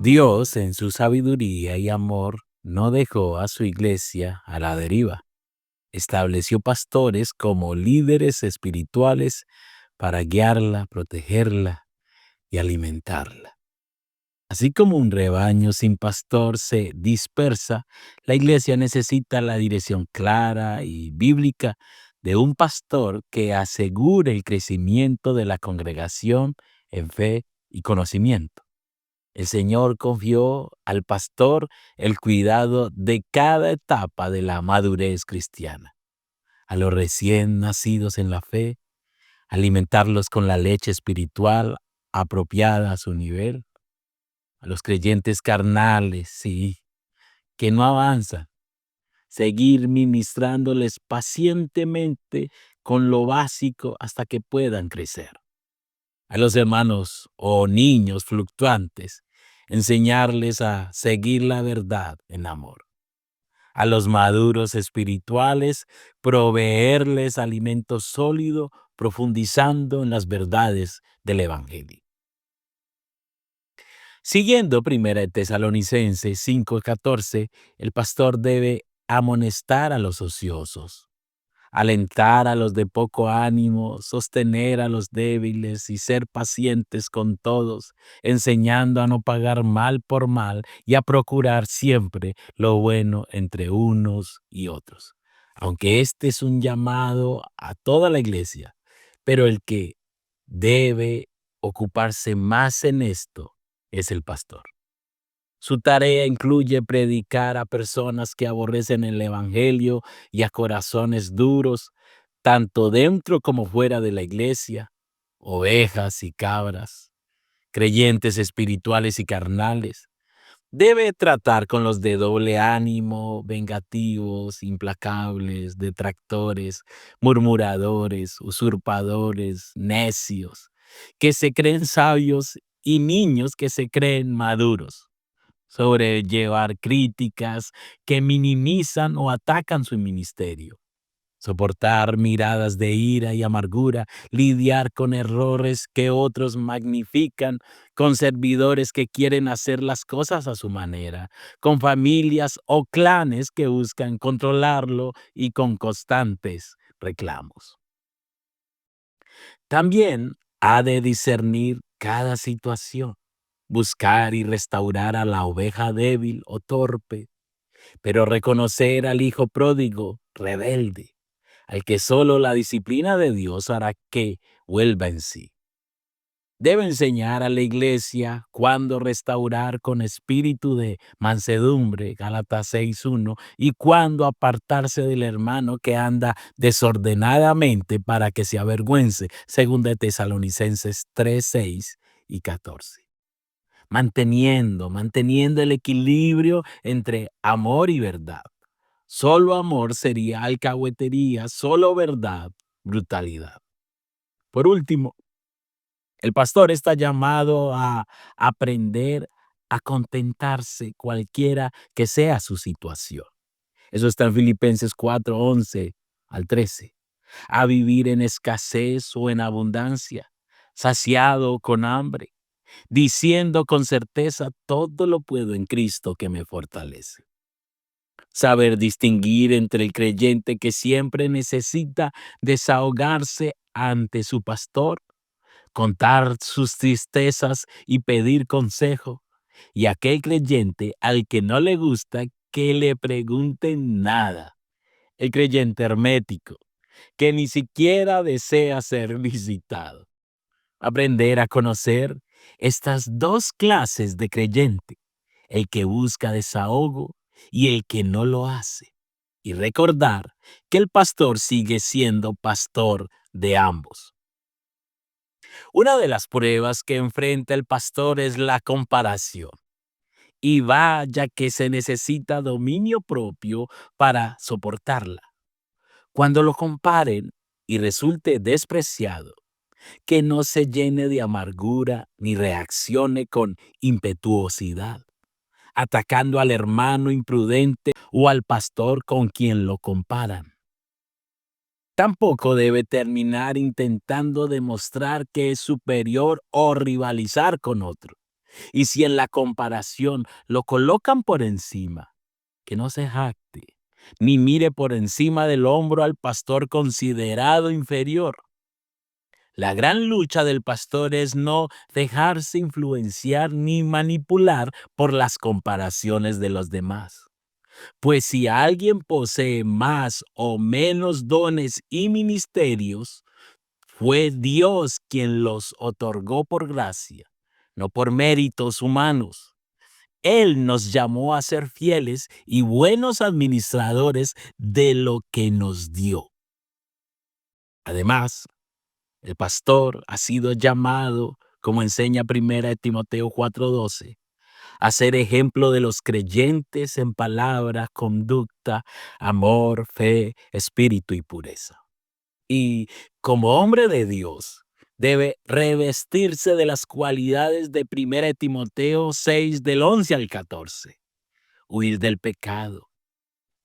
Dios, en su sabiduría y amor, no dejó a su iglesia a la deriva. Estableció pastores como líderes espirituales para guiarla, protegerla y alimentarla. Así como un rebaño sin pastor se dispersa, la iglesia necesita la dirección clara y bíblica de un pastor que asegure el crecimiento de la congregación en fe y conocimiento. El Señor confió al pastor el cuidado de cada etapa de la madurez cristiana. A los recién nacidos en la fe, alimentarlos con la leche espiritual apropiada a su nivel. A los creyentes carnales, sí, que no avanzan, seguir ministrándoles pacientemente con lo básico hasta que puedan crecer. A los hermanos o niños fluctuantes, enseñarles a seguir la verdad en amor. A los maduros espirituales, proveerles alimento sólido, profundizando en las verdades del Evangelio. Siguiendo 1 Tesalonicenses 5:14, el pastor debe amonestar a los ociosos, alentar a los de poco ánimo, sostener a los débiles y ser pacientes con todos, enseñando a no pagar mal por mal y a procurar siempre lo bueno entre unos y otros. Aunque este es un llamado a toda la iglesia, pero el que debe ocuparse más en esto es el pastor. Su tarea incluye predicar a personas que aborrecen el Evangelio y a corazones duros, tanto dentro como fuera de la iglesia, ovejas y cabras, creyentes espirituales y carnales. Debe tratar con los de doble ánimo, vengativos, implacables, detractores, murmuradores, usurpadores, necios, que se creen sabios y niños que se creen maduros. Sobrellevar críticas que minimizan o atacan su ministerio. Soportar miradas de ira y amargura, lidiar con errores que otros magnifican, con servidores que quieren hacer las cosas a su manera, con familias o clanes que buscan controlarlo y con constantes reclamos. También ha de discernir cada situación, buscar y restaurar a la oveja débil o torpe, pero reconocer al hijo pródigo, rebelde, al que solo la disciplina de Dios hará que vuelva en sí. Debe enseñar a la iglesia cuándo restaurar con espíritu de mansedumbre, Gálatas 6:1, y cuándo apartarse del hermano que anda desordenadamente para que se avergüence, según de Tesalonicenses 3:6 y 14. Manteniendo el equilibrio entre amor y verdad. Solo amor sería alcahuetería, solo verdad, brutalidad. Por último, el pastor está llamado a aprender a contentarse cualquiera que sea su situación. Eso está en Filipenses 4:11 al 13. A vivir en escasez o en abundancia, saciado o con hambre, diciendo con certeza, todo lo puedo en Cristo que me fortalece. Saber distinguir entre el creyente que siempre necesita desahogarse ante su pastor, contar sus tristezas y pedir consejo, y aquel creyente al que no le gusta que le pregunten nada. El creyente hermético, que ni siquiera desea ser visitado. Aprender a conocer estas dos clases de creyente, el que busca desahogo y el que no lo hace. Y recordar que el pastor sigue siendo pastor de ambos. Una de las pruebas que enfrenta el pastor es la comparación. Y vaya que se necesita dominio propio para soportarla. Cuando lo comparen y resulte despreciado, que no se llene de amargura ni reaccione con impetuosidad, atacando al hermano imprudente o al pastor con quien lo comparan. Tampoco debe terminar intentando demostrar que es superior o rivalizar con otro, Y si en la comparación lo colocan por encima, que no se jacte, ni mire por encima del hombro al pastor considerado inferior. La gran lucha del pastor es no dejarse influenciar ni manipular por las comparaciones de los demás. Pues si alguien posee más o menos dones y ministerios, fue Dios quien los otorgó por gracia, no por méritos humanos. Él nos llamó a ser fieles y buenos administradores de lo que nos dio. Además, el pastor ha sido llamado, como enseña 1 Timoteo 4:12, a ser ejemplo de los creyentes en palabra, conducta, amor, fe, espíritu y pureza. Y como hombre de Dios, debe revestirse de las cualidades de 1 Timoteo 6 del 11 al 14, huir del pecado,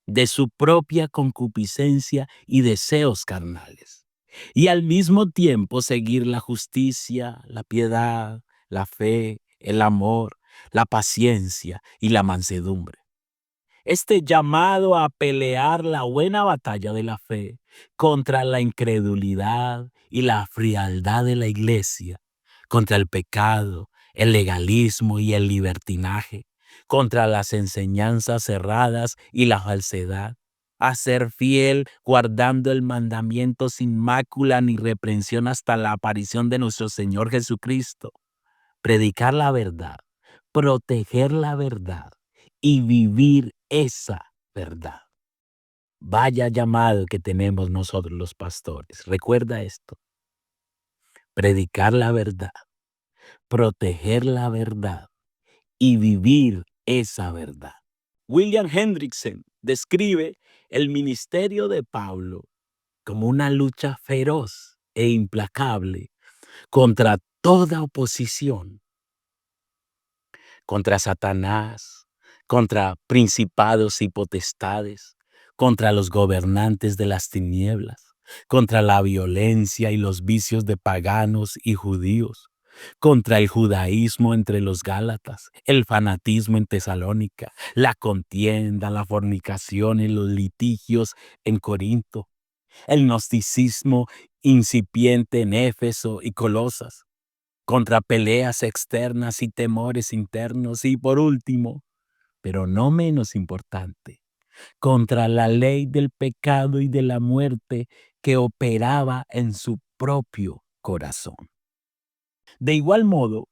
de su propia concupiscencia y deseos carnales, y al mismo tiempo seguir la justicia, la piedad, la fe, el amor, la paciencia y la mansedumbre. Este llamado a pelear la buena batalla de la fe contra la incredulidad y la frialdad de la iglesia, contra el pecado, el legalismo y el libertinaje, contra las enseñanzas cerradas y la falsedad, a ser fiel guardando el mandamiento sin mácula ni reprensión hasta la aparición de nuestro Señor Jesucristo, predicar la verdad, proteger la verdad y vivir esa verdad. Vaya llamado que tenemos nosotros los pastores. Recuerda esto: predicar la verdad, proteger la verdad y vivir esa verdad. William Hendrickson describe el ministerio de Pablo como una lucha feroz e implacable contra toda oposición, contra Satanás, contra principados y potestades, contra los gobernantes de las tinieblas, contra la violencia y los vicios de paganos y judíos, contra el judaísmo entre los gálatas, el fanatismo en Tesalónica, la contienda, la fornicación y los litigios en Corinto, el gnosticismo incipiente en Éfeso y Colosas, contra peleas externas y temores internos y por último, pero no menos importante, contra la ley del pecado y de la muerte que operaba en su propio corazón. De igual modo,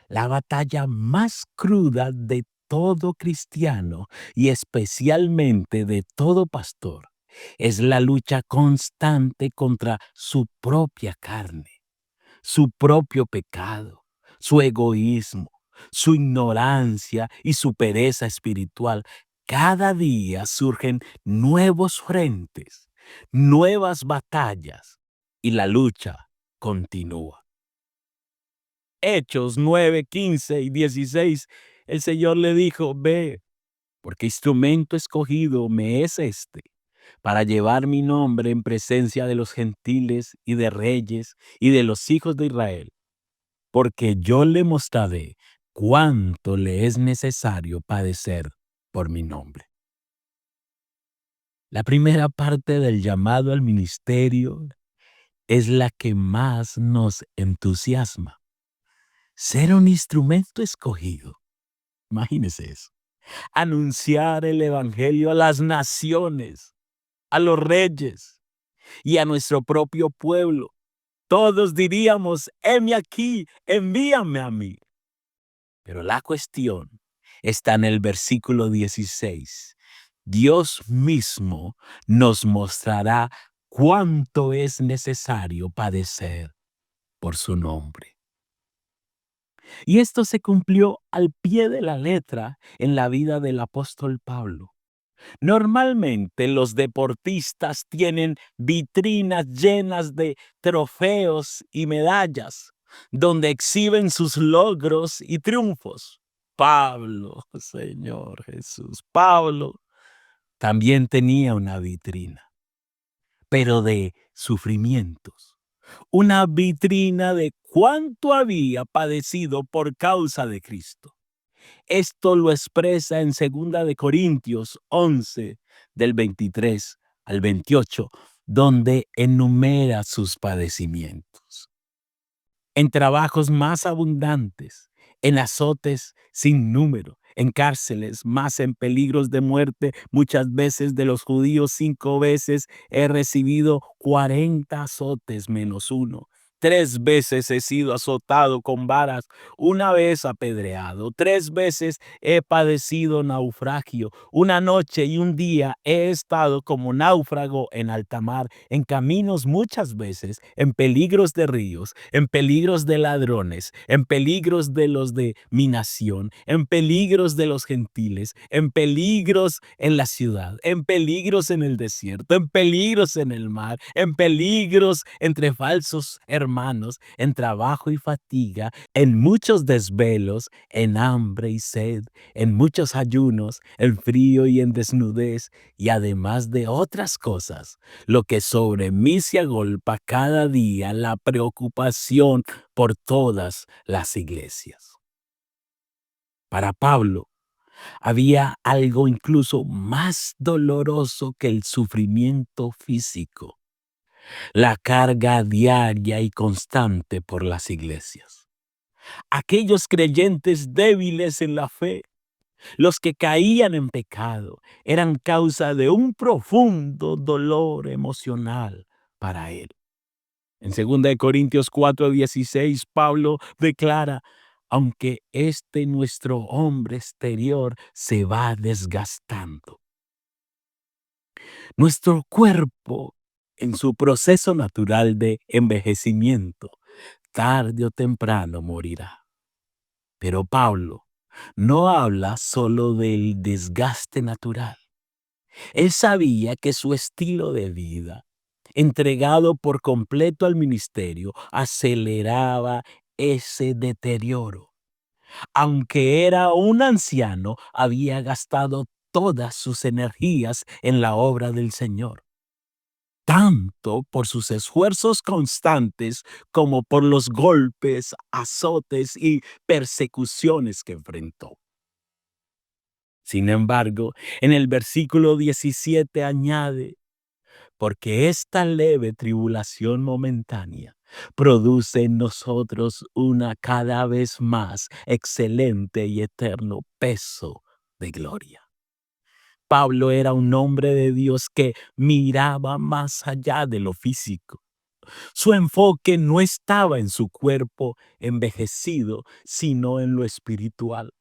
la batalla más cruda de todo cristiano y especialmente de todo pastor es la lucha constante contra su propia carne, su propio pecado, su egoísmo, su ignorancia y su pereza espiritual. Cada día surgen nuevos frentes, nuevas batallas y la lucha continúa. Hechos 9, 15 y 16, el Señor le dijo: ve, porque instrumento escogido me es este, para llevar mi nombre en presencia de los gentiles y de reyes y de los hijos de Israel, porque yo le mostraré cuánto le es necesario padecer por mi nombre. La primera parte del llamado al ministerio es la que más nos entusiasma. Ser un instrumento escogido. Imagínese eso. Anunciar el evangelio a las naciones, a los reyes y a nuestro propio pueblo. Todos diríamos: heme aquí, envíame a mí. Pero la cuestión está en el versículo 16. Dios mismo nos mostrará cuánto es necesario padecer por su nombre. Y esto se cumplió al pie de la letra en la vida del apóstol Pablo. Normalmente los deportistas tienen vitrinas llenas de trofeos y medallas, donde exhiben sus logros y triunfos. Pablo, Señor Jesús, Pablo también tenía una vitrina, pero de sufrimientos. Una vitrina de cuánto había padecido por causa de Cristo. Esto lo expresa en 2 Corintios 11, del 23 al 28, donde enumera sus padecimientos. En trabajos más abundantes, en azotes sin número, en cárceles, más en peligros de muerte, muchas veces de los judíos 5 veces he recibido 40 azotes menos uno. 3 veces he sido azotado con varas, 1 vez apedreado, 3 veces he padecido naufragio, 1 noche y 1 día he estado como náufrago en alta mar, en caminos muchas veces, en peligros de ríos, en peligros de ladrones, en peligros de los de mi nación, en peligros de los gentiles, en peligros en la ciudad, en peligros en el desierto, en peligros en el mar, en peligros entre falsos hermanos, en trabajo y fatiga, en muchos desvelos, en hambre y sed, en muchos ayunos, en frío y en desnudez, y además de otras cosas, lo que sobre mí se agolpa cada día, la preocupación por todas las iglesias. Para Pablo, había algo incluso más doloroso que el sufrimiento físico: la carga diaria y constante por las iglesias. Aquellos creyentes débiles en la fe, los que caían en pecado, eran causa de un profundo dolor emocional para él. En 2 Corintios 4:16, Pablo declara: aunque nuestro hombre exterior se va desgastando, nuestro cuerpo, en su proceso natural de envejecimiento, tarde o temprano morirá. Pero Pablo no habla solo del desgaste natural. Él sabía que su estilo de vida, entregado por completo al ministerio, aceleraba ese deterioro. Aunque era un anciano, había gastado todas sus energías en la obra del Señor, tanto por sus esfuerzos constantes como por los golpes, azotes y persecuciones que enfrentó. Sin embargo, en el versículo 17 añade: porque esta leve tribulación momentánea produce en nosotros una cada vez más excelente y eterno peso de gloria. Pablo era un hombre de Dios que miraba más allá de lo físico. Su enfoque no estaba en su cuerpo envejecido, sino en lo espiritual.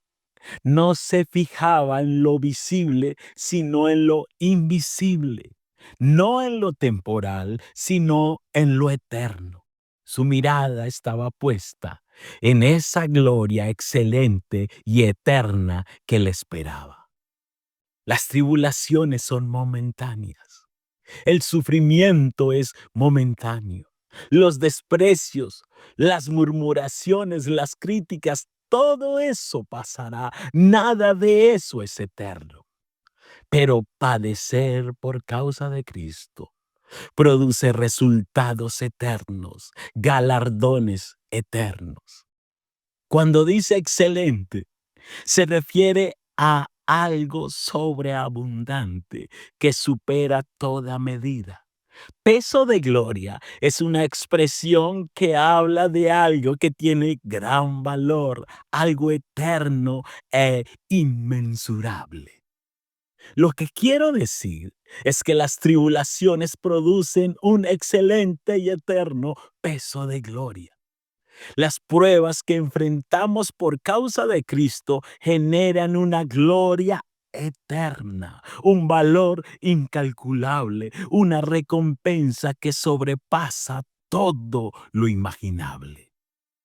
No se fijaba en lo visible, sino en lo invisible. No en lo temporal, sino en lo eterno. Su mirada estaba puesta en esa gloria excelente y eterna que le esperaba. Las tribulaciones son momentáneas. El sufrimiento es momentáneo. Los desprecios, las murmuraciones, las críticas, todo eso pasará. Nada de eso es eterno. Pero padecer por causa de Cristo produce resultados eternos, galardones eternos. Cuando dice excelente, se refiere a algo sobreabundante que supera toda medida. Peso de gloria es una expresión que habla de algo que tiene gran valor, algo eterno e inmensurable. Lo que quiero decir es que las tribulaciones producen un excelente y eterno peso de gloria. Las pruebas que enfrentamos por causa de Cristo generan una gloria eterna, un valor incalculable, una recompensa que sobrepasa todo lo imaginable.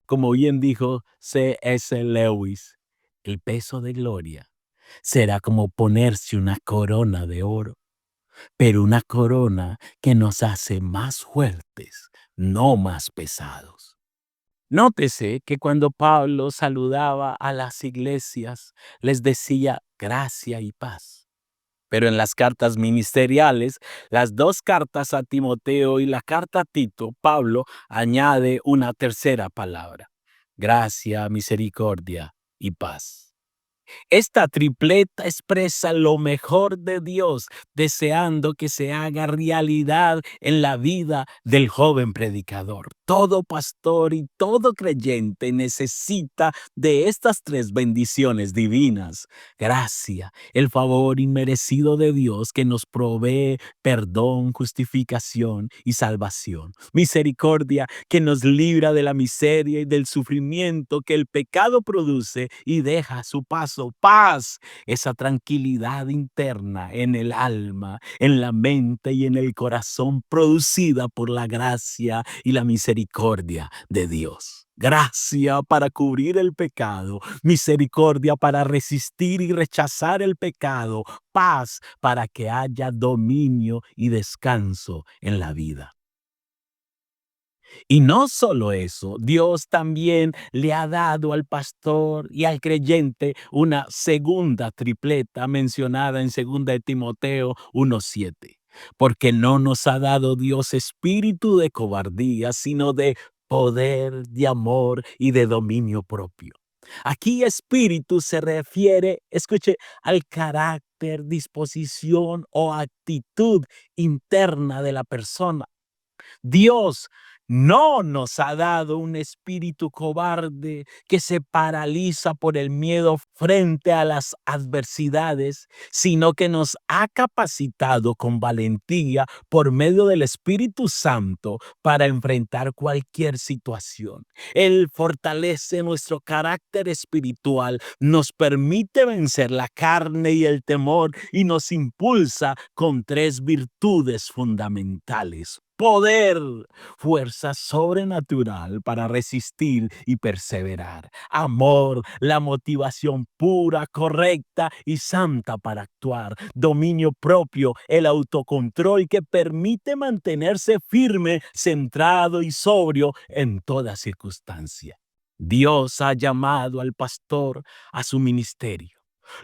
Como bien dijo C.S. Lewis, el peso de gloria será como ponerse una corona de oro, pero una corona que nos hace más fuertes, no más pesados. Nótese que cuando Pablo saludaba a las iglesias, les decía gracia y paz. Pero en las cartas ministeriales, las dos cartas a Timoteo y la carta a Tito, Pablo añade una tercera palabra: gracia, misericordia y paz. Esta tripleta expresa lo mejor de Dios, deseando que se haga realidad en la vida del joven predicador. Todo pastor y todo creyente necesita de estas tres bendiciones divinas: gracia, el favor inmerecido de Dios que nos provee perdón, justificación y salvación; misericordia, que nos libra de la miseria y del sufrimiento que el pecado produce y deja a su paso; paz, esa tranquilidad interna en el alma, en la mente y en el corazón, producida por la gracia y la misericordia de Dios. Gracia para cubrir el pecado, misericordia para resistir y rechazar el pecado, paz para que haya dominio y descanso en la vida. Y no solo eso, Dios también le ha dado al pastor y al creyente una segunda tripleta mencionada en 2 de Timoteo 1:7. Porque no nos ha dado Dios espíritu de cobardía, sino de poder, de amor y de dominio propio. Aquí espíritu se refiere, escuche, al carácter, disposición o actitud interna de la persona. Dios no nos ha dado un espíritu cobarde que se paraliza por el miedo frente a las adversidades, sino que nos ha capacitado con valentía por medio del Espíritu Santo para enfrentar cualquier situación. Él fortalece nuestro carácter espiritual, nos permite vencer la carne y el temor y nos impulsa con tres virtudes fundamentales: poder, fuerza sobrenatural para resistir y perseverar; amor, la motivación pura, correcta y santa para actuar; dominio propio, el autocontrol que permite mantenerse firme, centrado y sobrio en toda circunstancia. Dios ha llamado al pastor a su ministerio.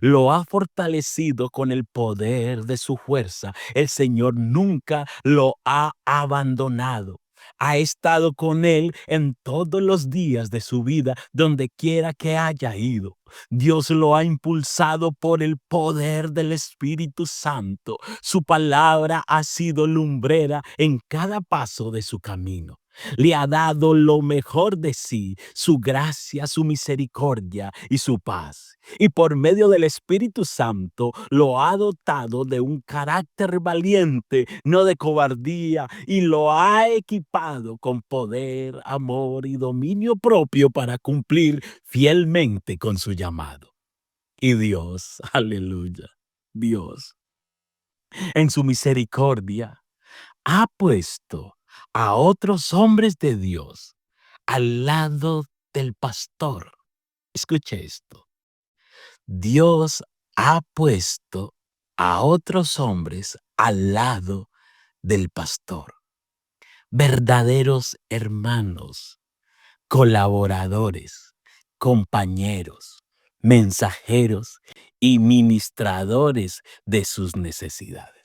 Lo ha fortalecido con el poder de su fuerza. El Señor nunca lo ha abandonado. Ha estado con él en todos los días de su vida, donde quiera que haya ido. Dios lo ha impulsado por el poder del Espíritu Santo. Su palabra ha sido lumbrera en cada paso de su camino. Le ha dado lo mejor de sí, su gracia, su misericordia y su paz. Y por medio del Espíritu Santo lo ha dotado de un carácter valiente, no de cobardía, y lo ha equipado con poder, amor y dominio propio para cumplir fielmente con su llamado. Y Dios, aleluya, Dios, en su misericordia, ha puesto a otros hombres de Dios al lado del pastor. Escuche esto. Dios ha puesto a otros hombres al lado del pastor, verdaderos hermanos, colaboradores, compañeros, mensajeros y ministradores de sus necesidades.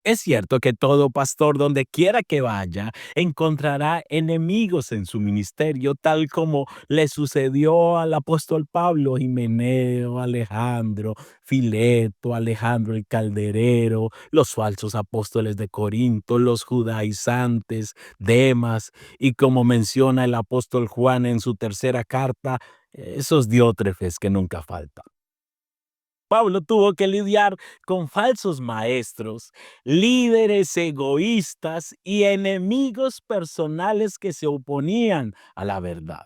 Es cierto que todo pastor, donde quiera que vaya, encontrará enemigos en su ministerio, tal como le sucedió al apóstol Pablo: Himeneo, Alejandro, Fileto, Alejandro el Calderero, los falsos apóstoles de Corinto, los judaizantes, Demas, y como menciona el apóstol Juan en su tercera carta, esos diótrefes que nunca faltan. Pablo tuvo que lidiar con falsos maestros, líderes egoístas y enemigos personales que se oponían a la verdad.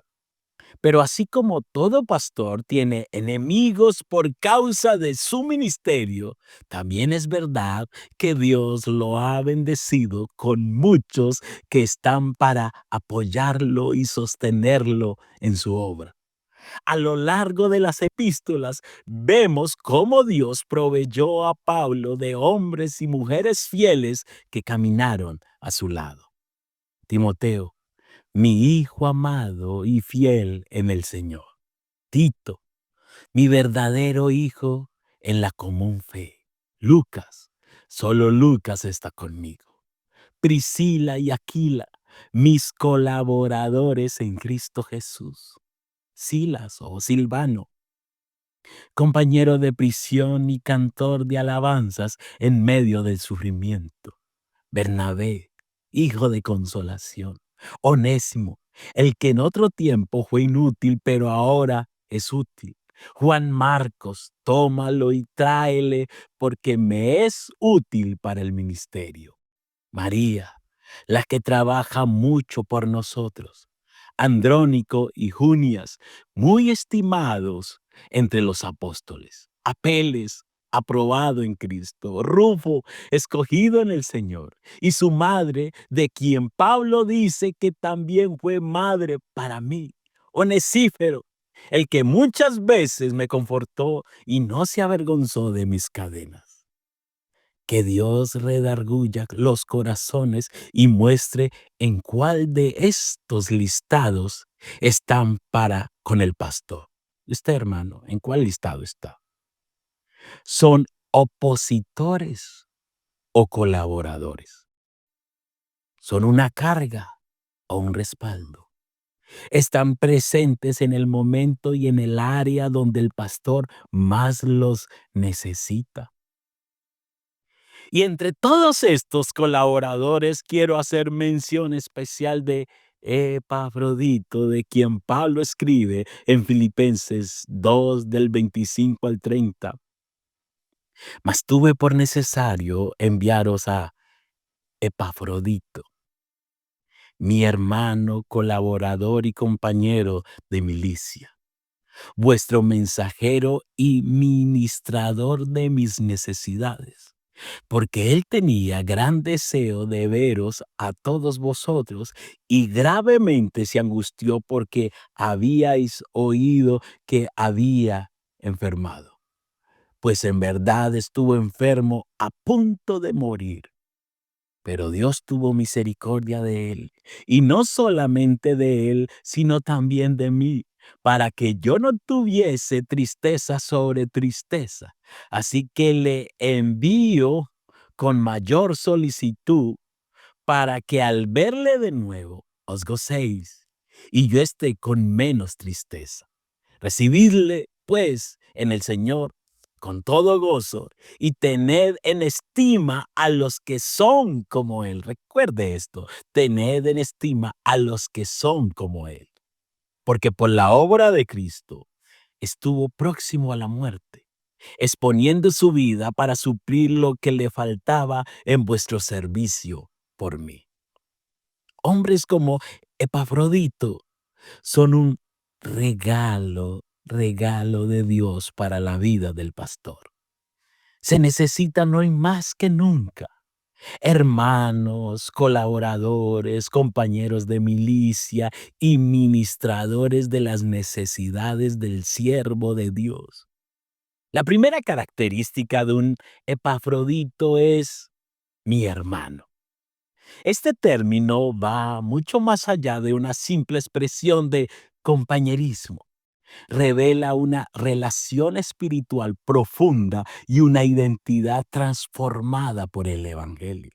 Pero así como todo pastor tiene enemigos por causa de su ministerio, también es verdad que Dios lo ha bendecido con muchos que están para apoyarlo y sostenerlo en su obra. A lo largo de las epístolas vemos cómo Dios proveyó a Pablo de hombres y mujeres fieles que caminaron a su lado. Timoteo, mi hijo amado y fiel en el Señor. Tito, mi verdadero hijo en la común fe. Lucas, solo Lucas está conmigo. Priscila y Aquila, mis colaboradores en Cristo Jesús. Silas o Silvano, compañero de prisión y cantor de alabanzas en medio del sufrimiento. Bernabé, hijo de consolación. Onésimo, el que en otro tiempo fue inútil, pero ahora es útil. Juan Marcos, tómalo y tráele, porque me es útil para el ministerio. María, la que trabaja mucho por nosotros. Andrónico y Junias, muy estimados entre los apóstoles. Apeles, aprobado en Cristo. Rufo, escogido en el Señor. Y su madre, de quien Pablo dice que también fue madre para mí. Onesífero, el que muchas veces me confortó y no se avergonzó de mis cadenas. Que Dios redarguya los corazones y muestre en cuál de estos listados están para con el pastor. Usted, hermano, ¿en cuál listado está? ¿Son opositores o colaboradores? ¿Son una carga o un respaldo? ¿Están presentes en el momento y en el área donde el pastor más los necesita? Y entre todos estos colaboradores quiero hacer mención especial de Epafrodito, de quien Pablo escribe en Filipenses 2 del 25 al 30. Mas tuve por necesario enviaros a Epafrodito, mi hermano, colaborador y compañero de milicia, vuestro mensajero y ministrador de mis necesidades, porque él tenía gran deseo de veros a todos vosotros y gravemente se angustió porque habíais oído que había enfermado. Pues en verdad estuvo enfermo a punto de morir. Pero Dios tuvo misericordia de él, y no solamente de él, sino también de mí, para que yo no tuviese tristeza sobre tristeza. Así que le envío con mayor solicitud para que al verle de nuevo os gocéis y yo esté con menos tristeza. Recibidle, pues, en el Señor con todo gozo y tened en estima a los que son como Él. Recuerde esto, tened en estima a los que son como Él. Porque por la obra de Cristo estuvo próximo a la muerte, exponiendo su vida para suplir lo que le faltaba en vuestro servicio por mí. Hombres como Epafrodito son un regalo de Dios para la vida del pastor. Se necesitan hoy más que nunca hermanos, colaboradores, compañeros de milicia y ministradores de las necesidades del siervo de Dios. La primera característica de un Epafrodito es mi hermano. Este término va mucho más allá de una simple expresión de compañerismo. Revela una relación espiritual profunda y una identidad transformada por el Evangelio.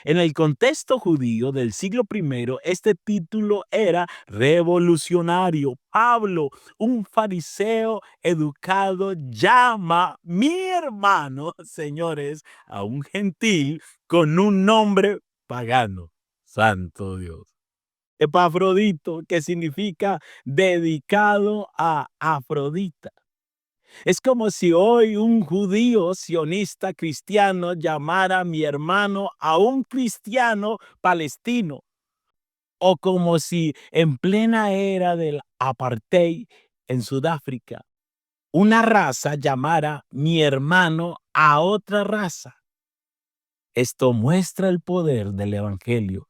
En el contexto judío del siglo I, este título era revolucionario. Pablo, un fariseo educado, llama mi hermano, señores, a un gentil con un nombre pagano. Santo Dios. Epafrodito, que significa dedicado a Afrodita. Es como si hoy un judío sionista cristiano llamara a mi hermano a un cristiano palestino, o como si en plena era del apartheid en Sudáfrica, una raza llamara mi hermano a otra raza. Esto muestra el poder del evangelio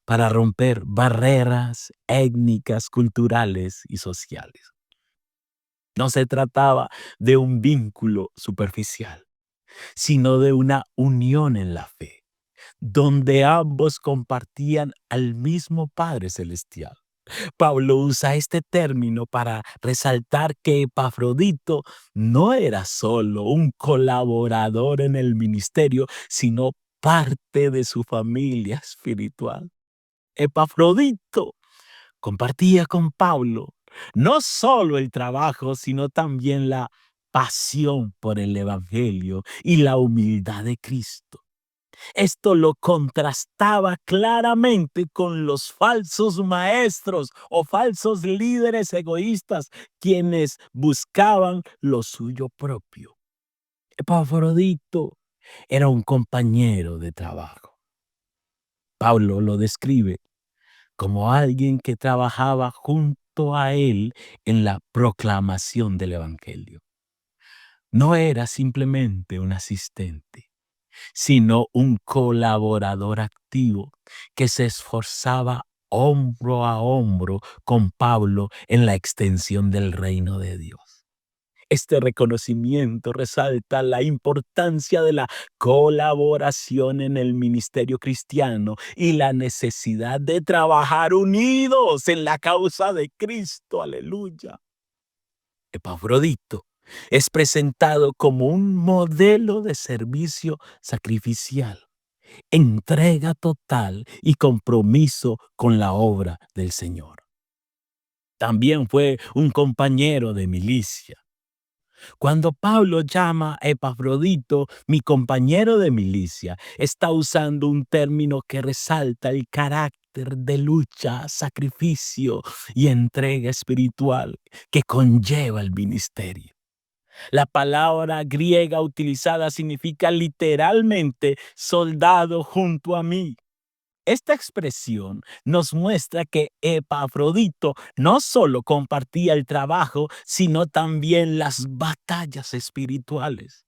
para romper barreras étnicas, culturales y sociales. No se trataba de un vínculo superficial, sino de una unión en la fe, donde ambos compartían al mismo Padre Celestial. Pablo usa este término para resaltar que Epafrodito no era solo un colaborador en el ministerio, sino parte de su familia espiritual. Epafrodito compartía con Pablo no solo el trabajo, sino también la pasión por el Evangelio y la humildad de Cristo. Esto lo contrastaba claramente con los falsos maestros o falsos líderes egoístas, quienes buscaban lo suyo propio. Epafrodito era un compañero de trabajo. Pablo lo describe como alguien que trabajaba junto a él en la proclamación del Evangelio. No era simplemente un asistente, sino un colaborador activo que se esforzaba hombro a hombro con Pablo en la extensión del reino de Dios. Este reconocimiento resalta la importancia de la colaboración en el ministerio cristiano y la necesidad de trabajar unidos en la causa de Cristo. Aleluya. Epafrodito es presentado como un modelo de servicio sacrificial, entrega total y compromiso con la obra del Señor. También fue un compañero de milicia. Cuando Pablo llama a Epafrodito mi compañero de milicia, está usando un término que resalta el carácter de lucha, sacrificio y entrega espiritual que conlleva el ministerio. La palabra griega utilizada significa literalmente soldado junto a mí. Esta expresión nos muestra que Epafrodito no solo compartía el trabajo, sino también las batallas espirituales,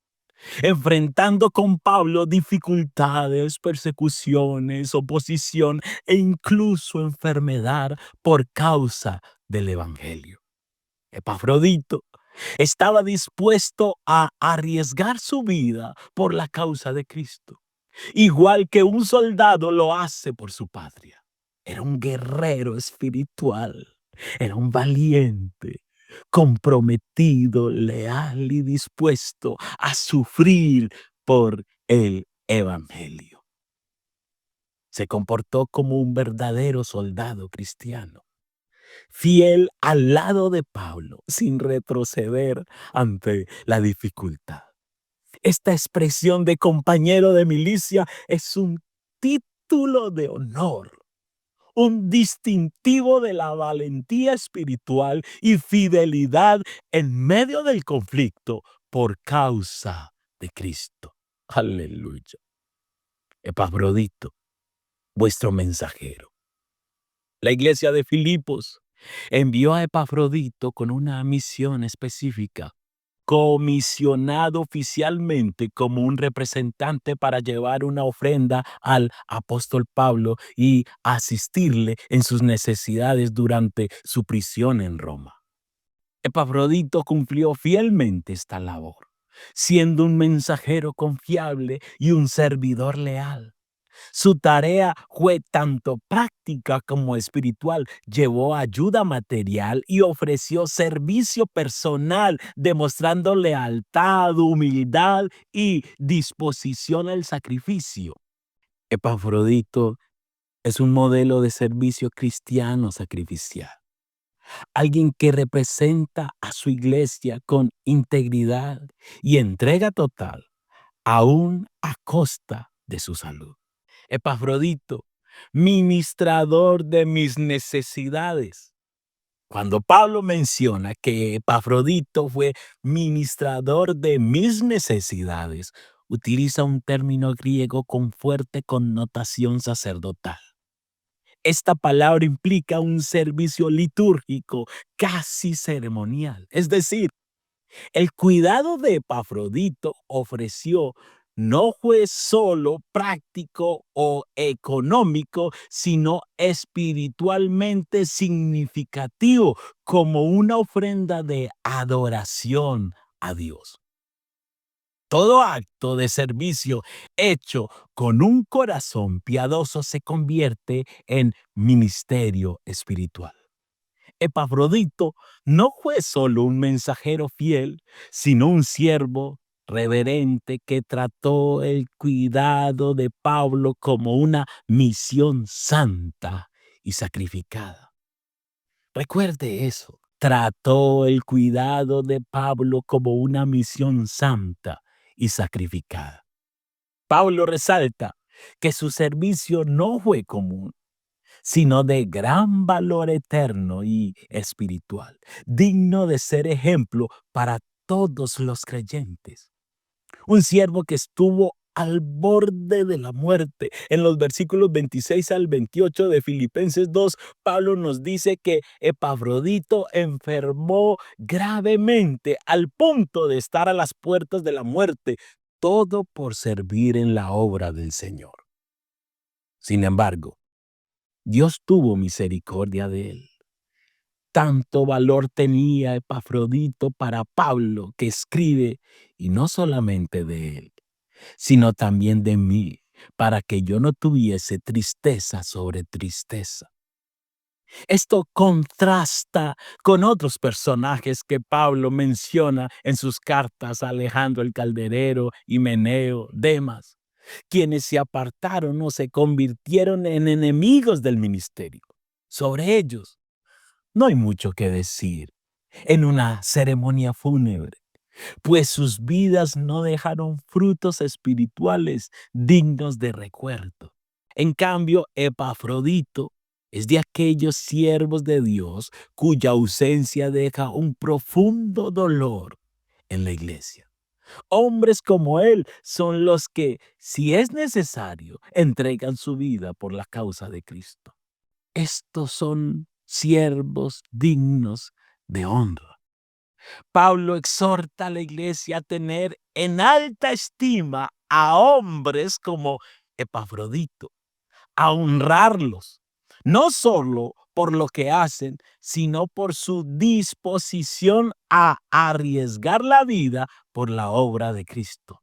enfrentando con Pablo dificultades, persecuciones, oposición e incluso enfermedad por causa del Evangelio. Epafrodito estaba dispuesto a arriesgar su vida por la causa de Cristo, igual que un soldado lo hace por su patria. Era un guerrero espiritual, era un valiente, comprometido, leal y dispuesto a sufrir por el Evangelio. Se comportó como un verdadero soldado cristiano, fiel al lado de Pablo, sin retroceder ante la dificultad. Esta expresión de compañero de milicia es un título de honor, un distintivo de la valentía espiritual y fidelidad en medio del conflicto por causa de Cristo. Aleluya. Epafrodito, vuestro mensajero. La iglesia de Filipos envió a Epafrodito con una misión específica, comisionado oficialmente como un representante para llevar una ofrenda al apóstol Pablo y asistirle en sus necesidades durante su prisión en Roma. Epafrodito cumplió fielmente esta labor, siendo un mensajero confiable y un servidor leal. Su tarea fue tanto práctica como espiritual. Llevó ayuda material y ofreció servicio personal, demostrando lealtad, humildad y disposición al sacrificio. Epafrodito es un modelo de servicio cristiano sacrificial. Alguien que representa a su iglesia con integridad y entrega total, aún a costa de su salud. Epafrodito, ministrador de mis necesidades. Cuando Pablo menciona que Epafrodito fue ministrador de mis necesidades, utiliza un término griego con fuerte connotación sacerdotal. Esta palabra implica un servicio litúrgico, casi ceremonial. Es decir, el cuidado de Epafrodito ofreció no fue solo práctico o económico, sino espiritualmente significativo, como una ofrenda de adoración a Dios. Todo acto de servicio hecho con un corazón piadoso se convierte en ministerio espiritual. Epafrodito no fue solo un mensajero fiel, sino un siervo reverente que trató el cuidado de Pablo como una misión santa y sacrificada. Recuerde eso. Trató el cuidado de Pablo como una misión santa y sacrificada. Pablo resalta que su servicio no fue común, sino de gran valor eterno y espiritual, digno de ser ejemplo para todos los creyentes. Un siervo que estuvo al borde de la muerte. En los versículos 26 al 28 de Filipenses 2, Pablo nos dice que Epafrodito enfermó gravemente al punto de estar a las puertas de la muerte, todo por servir en la obra del Señor. Sin embargo, Dios tuvo misericordia de él. Tanto valor tenía Epafrodito para Pablo, que escribe, y no solamente de él, sino también de mí, para que yo no tuviese tristeza sobre tristeza. Esto contrasta con otros personajes que Pablo menciona en sus cartas a Alejandro el Calderero, Himeneo, Demas, quienes se apartaron o se convirtieron en enemigos del ministerio. Sobre ellos no hay mucho que decir en una ceremonia fúnebre, pues sus vidas no dejaron frutos espirituales dignos de recuerdo. En cambio, Epafrodito es de aquellos siervos de Dios cuya ausencia deja un profundo dolor en la iglesia. Hombres como él son los que, si es necesario, entregan su vida por la causa de Cristo. Estos son siervos dignos de honra. Pablo exhorta a la iglesia a tener en alta estima a hombres como Epafrodito, a honrarlos, no solo por lo que hacen, sino por su disposición a arriesgar la vida por la obra de Cristo.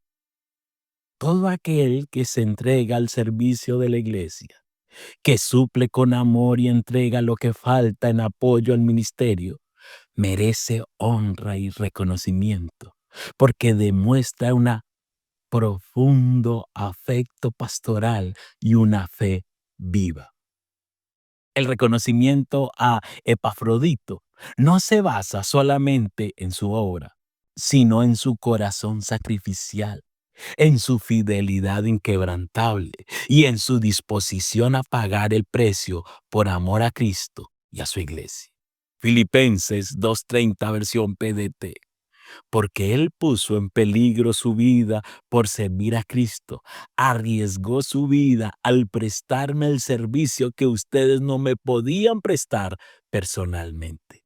Todo aquel que se entrega al servicio de la iglesia, que suple con amor y entrega lo que falta en apoyo al ministerio, merece honra y reconocimiento, porque demuestra un profundo afecto pastoral y una fe viva. El reconocimiento a Epafrodito no se basa solamente en su obra, sino en su corazón sacrificial, en su fidelidad inquebrantable y en su disposición a pagar el precio por amor a Cristo y a su iglesia. Filipenses 2:30 versión PDT. Porque él puso en peligro su vida por servir a Cristo, arriesgó su vida al prestarme el servicio que ustedes no me podían prestar personalmente.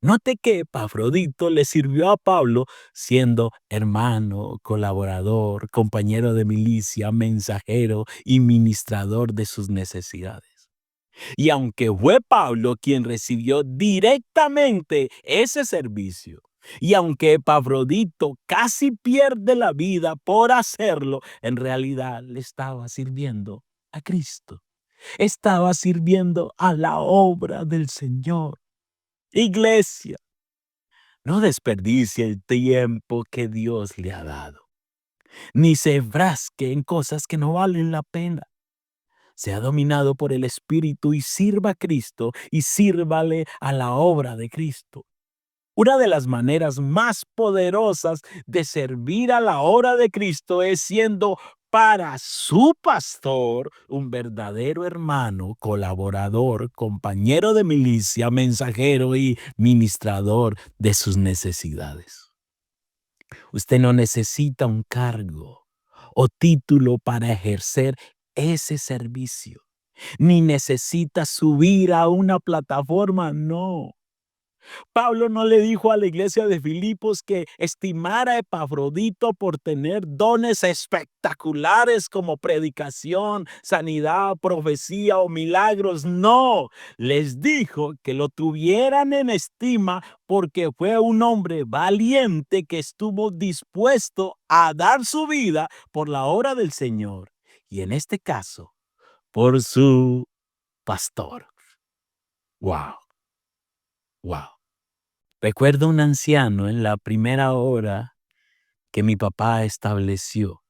Note que Epafrodito le sirvió a Pablo siendo hermano, colaborador, compañero de milicia, mensajero y ministrador de sus necesidades. Y aunque fue Pablo quien recibió directamente ese servicio, y aunque Epafrodito casi pierde la vida por hacerlo, en realidad le estaba sirviendo a Cristo. Estaba sirviendo a la obra del Señor. Iglesia, no desperdicie el tiempo que Dios le ha dado, ni se frasque en cosas que no valen la pena. Sea dominado por el Espíritu y sirva a Cristo y sírvale a la obra de Cristo. Una de las maneras más poderosas de servir a la obra de Cristo es siendo para su pastor un verdadero hermano, colaborador, compañero de milicia, mensajero y ministrador de sus necesidades. Usted no necesita un cargo o título para ejercer ese servicio, ni necesita subir a una plataforma, no. Pablo no le dijo a la iglesia de Filipos que estimara a Epafrodito por tener dones espectaculares como predicación, sanidad, profecía o milagros. No, les dijo que lo tuvieran en estima porque fue un hombre valiente que estuvo dispuesto a dar su vida por la obra del Señor. Y en este caso, por su pastor. Wow. Wow. Recuerdo un anciano en la primera hora que mi papá estableció,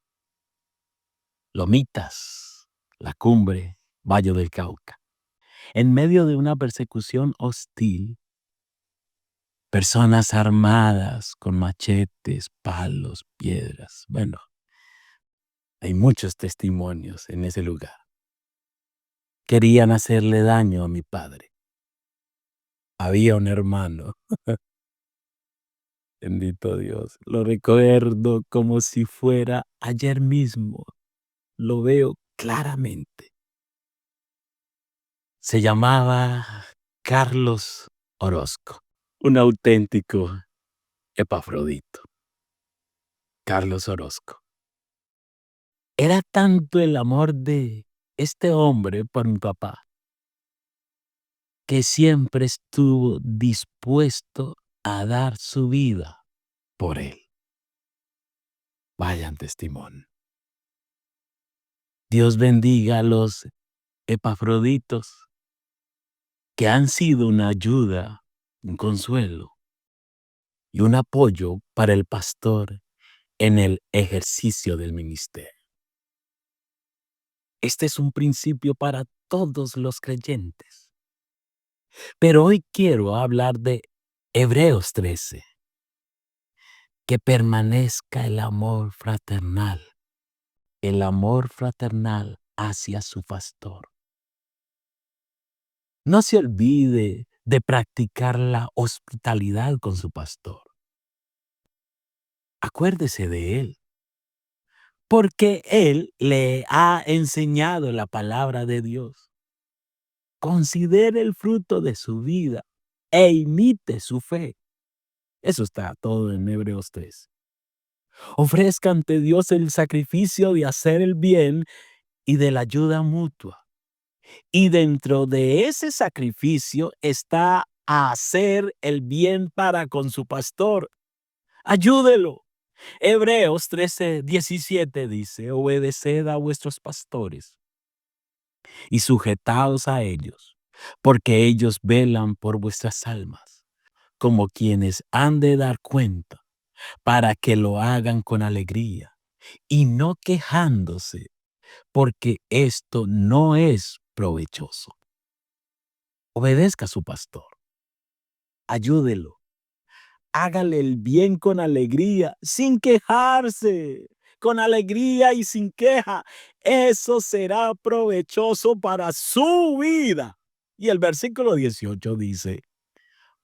Lomitas, la cumbre, Valle del Cauca. En medio de una persecución hostil, personas armadas con machetes, palos, piedras. Bueno, hay muchos testimonios en ese lugar. Querían hacerle daño a mi padre. Había un hermano, bendito Dios. Lo recuerdo como si fuera ayer mismo. Lo veo claramente. Se llamaba Carlos Orozco, un auténtico Epafrodito. Carlos Orozco. Era tanto el amor de este hombre por mi papá, que siempre estuvo dispuesto a dar su vida por él. Vayan testimonio. Dios bendiga a los Epafroditos que han sido una ayuda, un consuelo y un apoyo para el pastor en el ejercicio del ministerio. Este es un principio para todos los creyentes. Pero hoy quiero hablar de Hebreos 13, que permanezca el amor fraternal hacia su pastor. No se olvide de practicar la hospitalidad con su pastor. Acuérdese de él, porque él le ha enseñado la palabra de Dios. Considere el fruto de su vida e imite su fe. Eso está todo en Hebreos 3. Ofrezca ante Dios el sacrificio de hacer el bien y de la ayuda mutua. Y dentro de ese sacrificio está hacer el bien para con su pastor. Ayúdelo. Hebreos 13:17 dice: obedeced a vuestros pastores y sujetaos a ellos, porque ellos velan por vuestras almas, como quienes han de dar cuenta, para que lo hagan con alegría y no quejándose, porque esto no es provechoso. Obedezca a su pastor, ayúdelo, hágale el bien con alegría, sin quejarse, con alegría y sin queja. Eso será provechoso para su vida. Y el versículo 18 dice: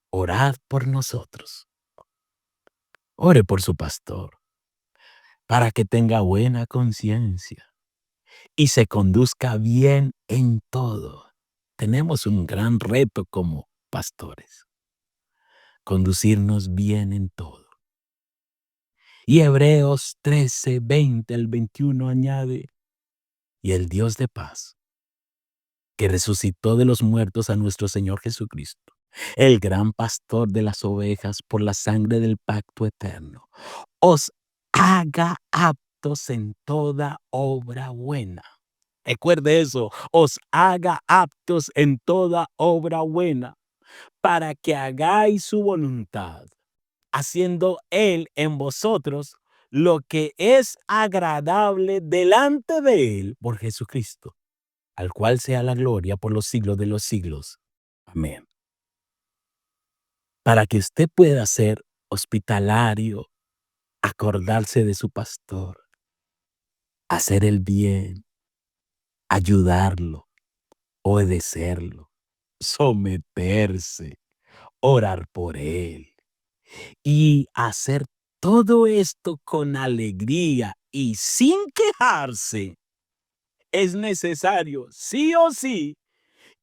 orad por nosotros, ore por su pastor, para que tenga buena conciencia y se conduzca bien en todo. Tenemos un gran reto como pastores, conducirnos bien en todo. Y Hebreos 13:20 al 21 añade: y el Dios de paz, que resucitó de los muertos a nuestro Señor Jesucristo, el gran pastor de las ovejas por la sangre del pacto eterno, os haga aptos en toda obra buena. Recuerde eso, os haga aptos en toda obra buena, para que hagáis su voluntad, haciendo Él en vosotros lo que es agradable delante de Él por Jesucristo, al cual sea la gloria por los siglos de los siglos. Amén. Para que usted pueda ser hospitalario, acordarse de su pastor, hacer el bien, ayudarlo, obedecerlo, someterse, orar por él y hacer todo esto con alegría y sin quejarse. Es necesario, sí o sí,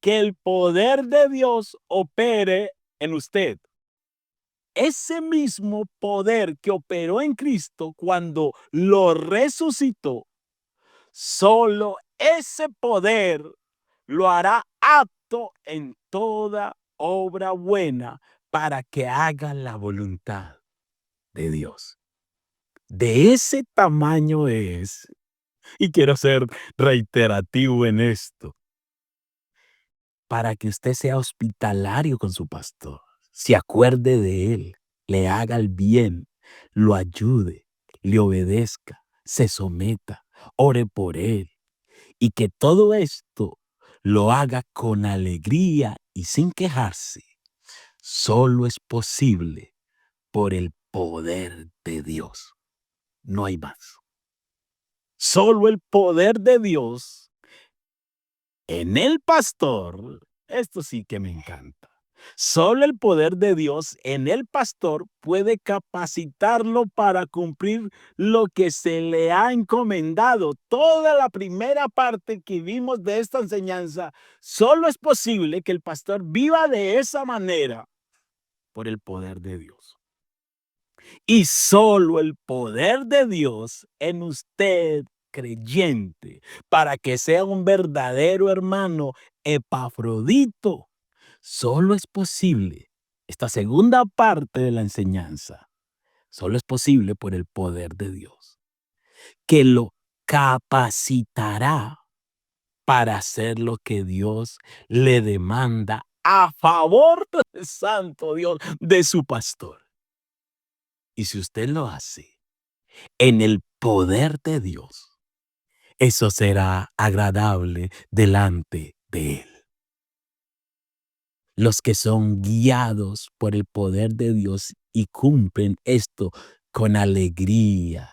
que el poder de Dios opere en usted. Ese mismo poder que operó en Cristo cuando lo resucitó, solo ese poder lo hará apto en toda obra buena para que haga la voluntad de Dios. De ese tamaño es, y quiero ser reiterativo en esto, para que usted sea hospitalario con su pastor. se acuerde de él, le haga el bien, lo ayude, le obedezca, se someta, ore por él y que todo esto lo haga con alegría y sin quejarse, solo es posible por el poder de Dios. No hay más. Solo el poder de Dios en el pastor, esto sí que me encanta. Solo el poder de Dios en el pastor puede capacitarlo para cumplir lo que se le ha encomendado. Toda la primera parte que vimos de esta enseñanza, solo es posible que el pastor viva de esa manera por el poder de Dios. Y solo el poder de Dios en usted, creyente, para que sea un verdadero hermano Epafrodito. Solo es posible, esta segunda parte de la enseñanza, solo es posible por el poder de Dios, que lo capacitará para hacer lo que Dios le demanda a favor del santo Dios, de su pastor. Y si usted lo hace en el poder de Dios, eso será agradable delante de Él. Los que son guiados por el poder de Dios y cumplen esto con alegría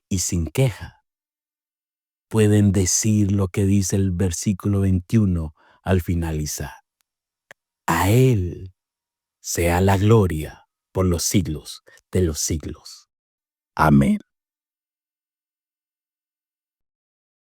y sin queja, pueden decir lo que dice el versículo 21 al finalizar. A Él sea la gloria por los siglos de los siglos. Amén.